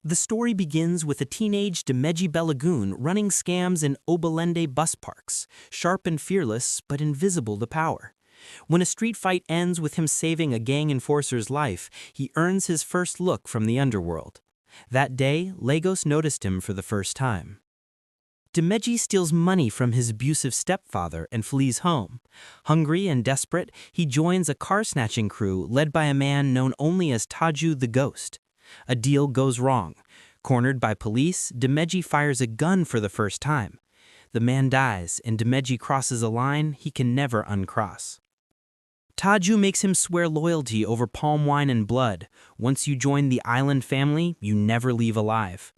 The story begins with a teenage Dimeji Balogun running scams in Obalende bus parks, sharp and fearless but invisible to power. When a street fight ends with him saving a gang enforcer's life, he earns his first look from the underworld. That day, Lagos noticed him for the first time. Dimeji steals money from his abusive stepfather and flees home. Hungry and desperate, he joins a car-snatching crew led by a man known only as Taju the Ghost. A deal goes wrong. Cornered by police, Dimeji fires a gun for the first time. The man dies, and Dimeji crosses a line he can never uncross. Taju makes him swear loyalty over palm wine and blood. Once you join the island family, you never leave alive.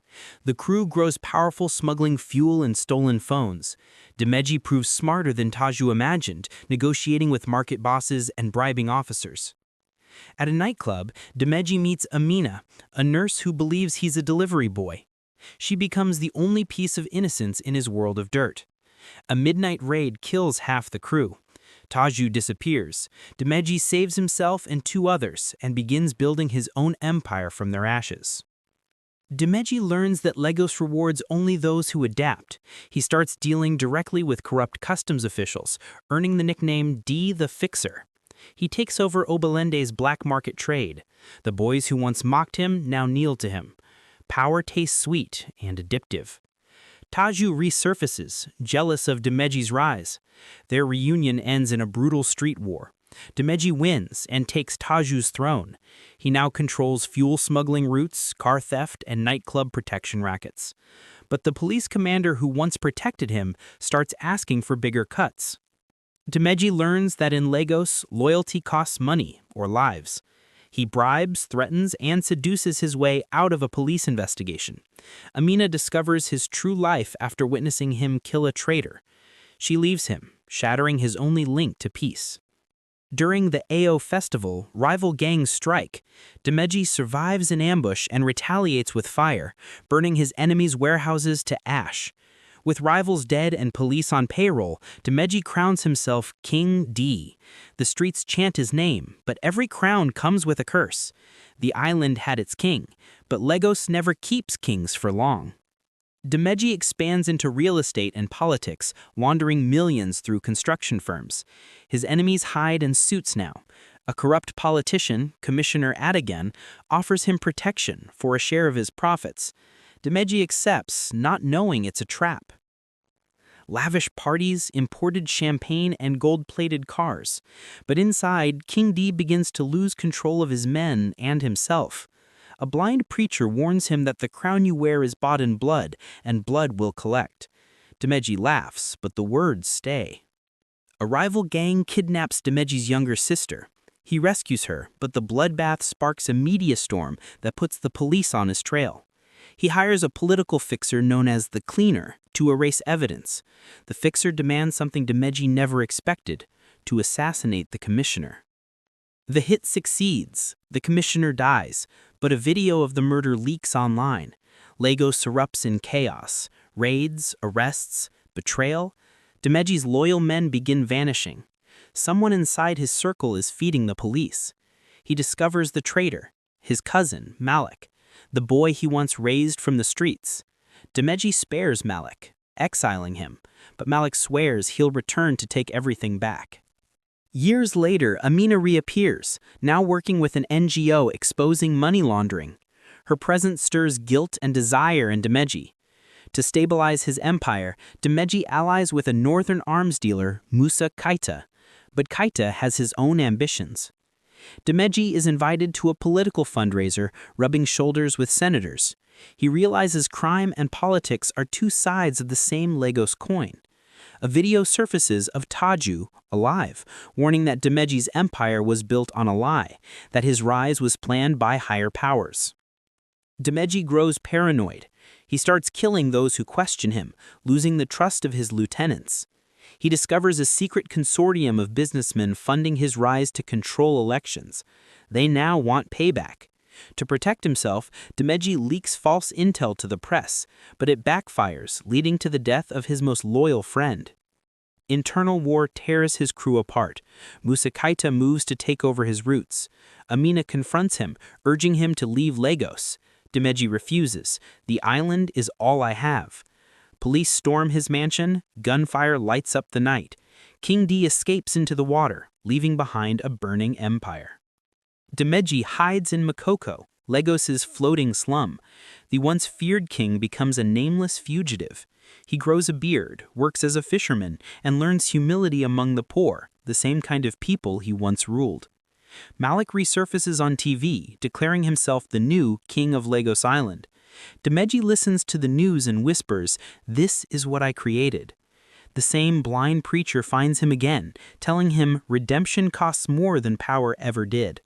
The crew grows powerful, smuggling fuel and stolen phones. Dimeji proves smarter than Taju imagined, negotiating with market bosses and bribing officers. At a nightclub, Dimeji meets Amina, a nurse who believes he's a delivery boy. She becomes the only piece of innocence in his world of dirt. A midnight raid kills half the crew. Taju disappears. Dimeji saves himself and two others and begins building his own empire from their ashes. Dimeji learns that Lagos rewards only those who adapt. He starts dealing directly with corrupt customs officials, earning the nickname D the Fixer. He takes over Obalende's black market trade. The boys who once mocked him now kneel to him. Power tastes sweet and addictive. Taju resurfaces, jealous of Dimeji's rise. Their reunion ends in a brutal street war. Dimeji wins and takes Taju's throne. He now controls fuel smuggling routes, car theft, and nightclub protection rackets. But the police commander who once protected him starts asking for bigger cuts. Dimeji learns that in Lagos, loyalty costs money or lives. He bribes, threatens, and seduces his way out of a police investigation. Amina discovers his true life after witnessing him kill a traitor. She leaves him, shattering his only link to peace. During the AO festival, rival gangs strike. Dimeji survives an ambush and retaliates with fire, burning his enemies' warehouses to ash. With rivals dead and police on payroll, Dimeji crowns himself King D. The streets chant his name, but every crown comes with a curse. The island had its king, but Lagos never keeps kings for long. Dimeji expands into real estate and politics, laundering millions through construction firms. His enemies hide in suits now. A corrupt politician, Commissioner Adigan, offers him protection for a share of his profits. Dimeji accepts, not knowing it's a trap. Lavish parties, imported champagne, and gold-plated cars. But inside, King D begins to lose control of his men and himself. A blind preacher warns him that the crown you wear is bought in blood, and blood will collect. Dimeji laughs, but the words stay. A rival gang kidnaps Dimeji's younger sister. He rescues her, but the bloodbath sparks a media storm that puts the police on his trail. He hires a political fixer known as the Cleaner to erase evidence. The fixer demands something Dimeji never expected, to assassinate the commissioner. The hit succeeds. The commissioner dies, but a video of the murder leaks online. Lagos erupts in chaos. Raids, arrests, betrayal. Dimeji's loyal men begin vanishing. Someone inside his circle is feeding the police. He discovers the traitor, his cousin, Malik, the boy he once raised from the streets. Dimeji spares Malik, exiling him, but Malik swears he'll return to take everything back. Years later, Amina reappears, now working with an NGO exposing money laundering. Her presence stirs guilt and desire in Dimeji. To stabilize his empire, Dimeji allies with a northern arms dealer, Musa Kaita, but Kaita has his own ambitions. Dimeji is invited to a political fundraiser, rubbing shoulders with senators. He realizes crime and politics are two sides of the same Lagos coin. A video surfaces of Taju, alive, warning that Dimeji's empire was built on a lie, that his rise was planned by higher powers. Dimeji grows paranoid. He starts killing those who question him, losing the trust of his lieutenants. He discovers a secret consortium of businessmen funding his rise to control elections. They now want payback. To protect himself, Dimeji leaks false intel to the press, but it backfires, leading to the death of his most loyal friend. Internal war tears his crew apart. Musa Kaita moves to take over his routes. Amina confronts him, urging him to leave Lagos. Dimeji refuses. The island is all I have. Police storm his mansion, gunfire lights up the night. King D escapes into the water, leaving behind a burning empire. Dimeji hides in Makoko, Lagos's floating slum. The once feared king becomes a nameless fugitive. He grows a beard, works as a fisherman, and learns humility among the poor, the same kind of people he once ruled. Malik resurfaces on TV, declaring himself the new king of Lagos Island. Dimeji listens to the news and whispers, "This is what I created." The same blind preacher finds him again, telling him redemption costs more than power ever did.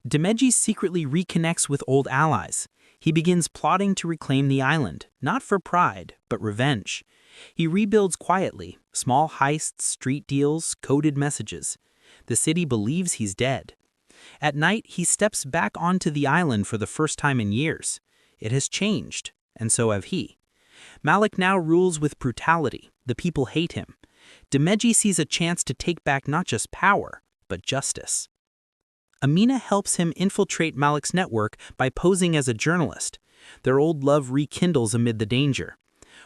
Dimeji secretly reconnects with old allies. He begins plotting to reclaim the island, not for pride, but revenge. He rebuilds quietly, small heists, street deals, coded messages. The city believes he's dead. At night, he steps back onto the island for the first time in years. It has changed, and so have he. Malik now rules with brutality. The people hate him. Dimeji sees a chance to take back not just power, but justice. Amina helps him infiltrate Malik's network by posing as a journalist. Their old love rekindles amid the danger.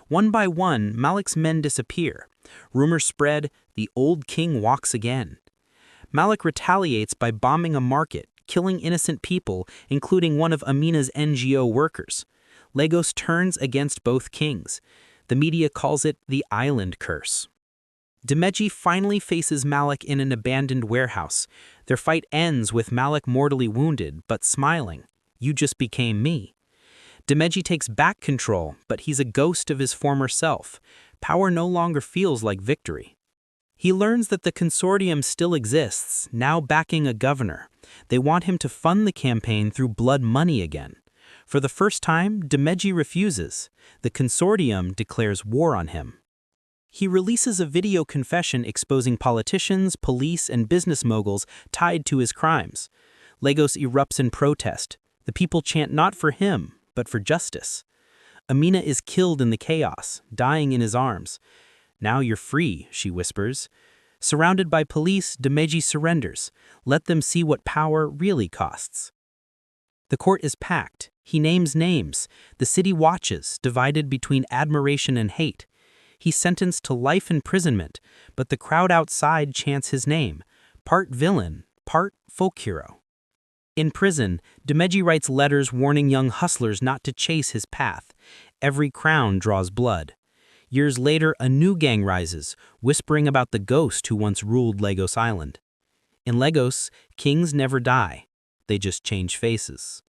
One by one, Malik's men disappear. Rumors spread, the old king walks again. Malik retaliates by bombing a market, killing innocent people, including one of Amina's NGO workers. Lagos turns against both kings. The media calls it the island curse. Dimeji finally faces Malik in an abandoned warehouse. Their fight ends with Malik mortally wounded, but smiling. "You just became me." Dimeji takes back control, but he's a ghost of his former self. Power no longer feels like victory. He learns that the consortium still exists, now backing a governor. They want him to fund the campaign through blood money again. For the first time, Dimeji refuses. The consortium declares war on him. He releases a video confession exposing politicians, police, and business moguls tied to his crimes. Lagos erupts in protest. The people chant not for him, but for justice. Amina is killed in the chaos, dying in his arms. "Now you're free," she whispers. Surrounded by police, Dimeji surrenders. Let them see what power really costs. The court is packed. He names names. The city watches, divided between admiration and hate. He's sentenced to life imprisonment, but the crowd outside chants his name, part villain, part folk hero. In prison, Dimeji writes letters warning young hustlers not to chase his path. Every crown draws blood. Years later, a new gang rises, whispering about the ghost who once ruled Lagos Island. In Lagos, kings never die. They just change faces.